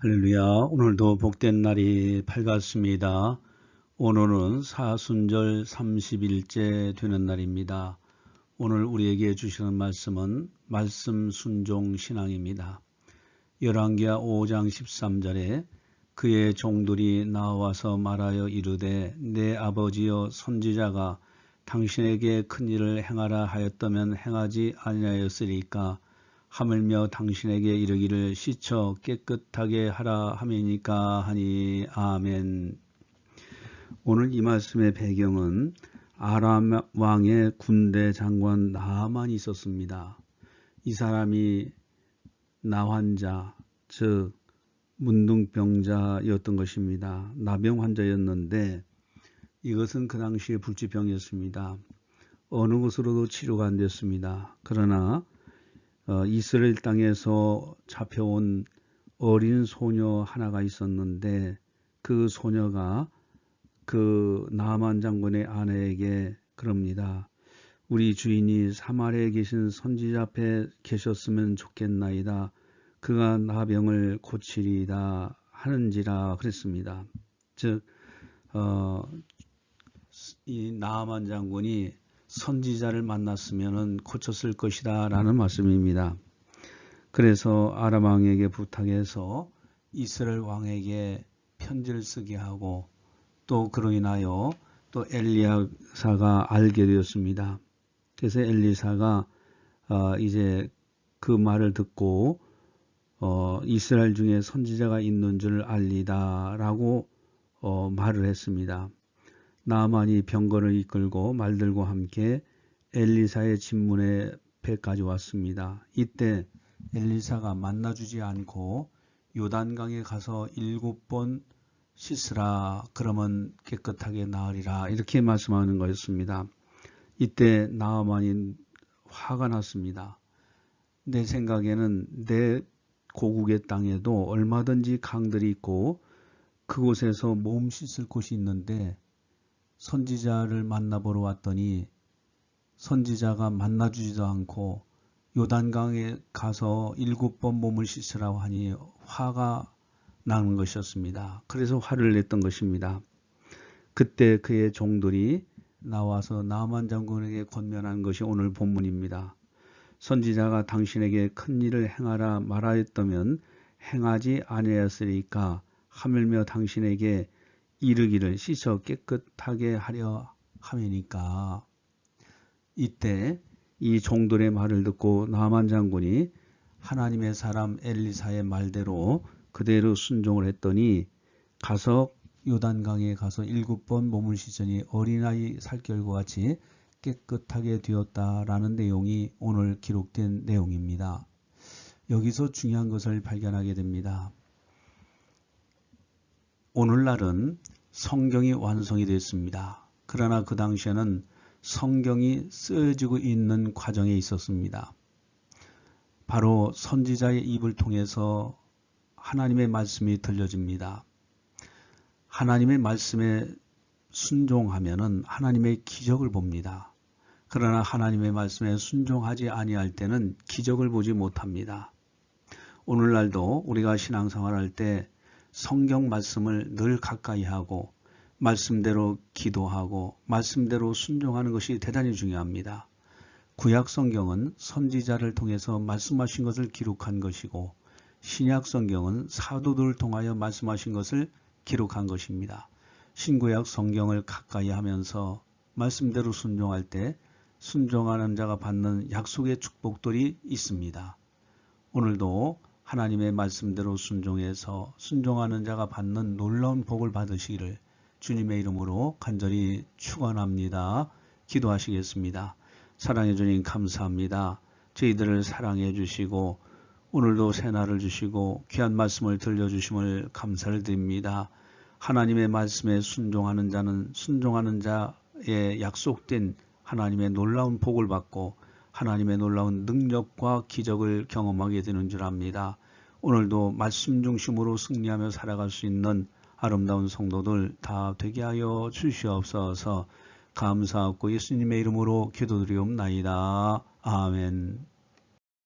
할렐루야. 오늘도 복된 날이 밝았습니다. 오늘은 사순절 30일째 되는 날입니다. 오늘 우리에게 주시는 말씀은 말씀 순종 신앙입니다. 열왕기하 5장 13절에 그의 종들이 나와서 말하여 이르되 내 아버지여 선지자가 당신에게 큰 일을 행하라 하였다면 행하지 아니하였으리까 하물며 당신에게 이르기를 씻어 깨끗하게 하라 하매니까 하니. 아멘. 오늘 이 말씀의 배경은 아람 왕의 군대 장관 나아만이 있었습니다. 이 사람이 나환자, 즉 문둥병자였던 것입니다. 나병 환자였는데 이것은 그 당시의 불치병이었습니다. 어느 곳으로도 치료가 안 됐습니다. 그러나 이스라엘 땅에서 잡혀온 어린 소녀 하나가 있었는데 그 소녀가 그 나아만 장군의 아내에게 그럽니다. 우리 주인이 사마리아에 계신 선지자 앞에 계셨으면 좋겠나이다. 그가 나병을 고치리이다 하는지라 그랬습니다. 즉 이 나아만 장군이 선지자를 만났으면 고쳤을 것이다 라는 말씀입니다. 그래서 아람 왕에게 부탁해서 이스라엘 왕에게 편지를 쓰게 하고 또 그로 인하여 또 엘리야사가 알게 되었습니다. 그래서 엘리사가 이제 그 말을 듣고 이스라엘 중에 선지자가 있는 줄 알리다 라고 말을 했습니다. 나아만이 병거를 이끌고 말들과 함께 엘리사의 진문에 배까지 왔습니다. 이때 엘리사가 만나주지 않고 요단강에 가서 7번 씻으라 그러면 깨끗하게 나으리라 이렇게 말씀하는 것이었습니다. 이때 나아만이 화가 났습니다. 내 생각에는 내 고국의 땅에도 얼마든지 강들이 있고 그곳에서 몸 씻을 곳이 있는데 선지자를 만나보러 왔더니 선지자가 만나주지도 않고 요단강에 가서 7번 몸을 씻으라고 하니 화가 나는 것이었습니다. 그래서 화를 냈던 것입니다. 그때 그의 종들이 나와서 나아만 장군에게 권면한 것이 오늘 본문입니다. 선지자가 당신에게 큰 일을 행하라 말하였다면 행하지 아니하였으리까 하물며 당신에게 이르기를 씻어 깨끗하게 하려 하매니까. 이때 이 종들의 말을 듣고 나아만 장군이 하나님의 사람 엘리사의 말대로 그대로 순종을 했더니 가서 요단강에 가서 7번 몸을 씻으니 어린아이 살결과 같이 깨끗하게 되었다라는 내용이 오늘 기록된 내용입니다. 여기서 중요한 것을 발견하게 됩니다. 오늘날은 성경이 완성이 됐습니다. 그러나 그 당시에는 성경이 쓰여지고 있는 과정에 있었습니다. 바로 선지자의 입을 통해서 하나님의 말씀이 들려집니다. 하나님의 말씀에 순종하면은 하나님의 기적을 봅니다. 그러나 하나님의 말씀에 순종하지 아니할 때는 기적을 보지 못합니다. 오늘날도 우리가 신앙생활할 때 성경 말씀을 늘 가까이 하고 말씀대로 기도하고 말씀대로 순종하는 것이 대단히 중요합니다. 구약 성경은 선지자를 통해서 말씀하신 것을 기록한 것이고 신약 성경은 사도들을 통하여 말씀하신 것을 기록한 것입니다. 신구약 성경을 가까이 하면서 말씀대로 순종할 때 순종하는 자가 받는 약속의 축복들이 있습니다. 오늘도 하나님의 말씀대로 순종해서 순종하는 자가 받는 놀라운 복을 받으시기를 주님의 이름으로 간절히 축원합니다. 기도하시겠습니다. 사랑해 주님 감사합니다. 저희들을 사랑해 주시고 오늘도 새날을 주시고 귀한 말씀을 들려주심을 감사를 드립니다. 하나님의 말씀에 순종하는 자는 순종하는 자의 약속된 하나님의 놀라운 복을 받고 하나님의 놀라운 능력과 기적을 경험하게 되는 줄 압니다. 오늘도 말씀 중심으로 승리하며 살아갈 수 있는 아름다운 성도들 다 되게 하여 주시옵소서. 감사하고 예수님의 이름으로 기도드리옵나이다. 아멘.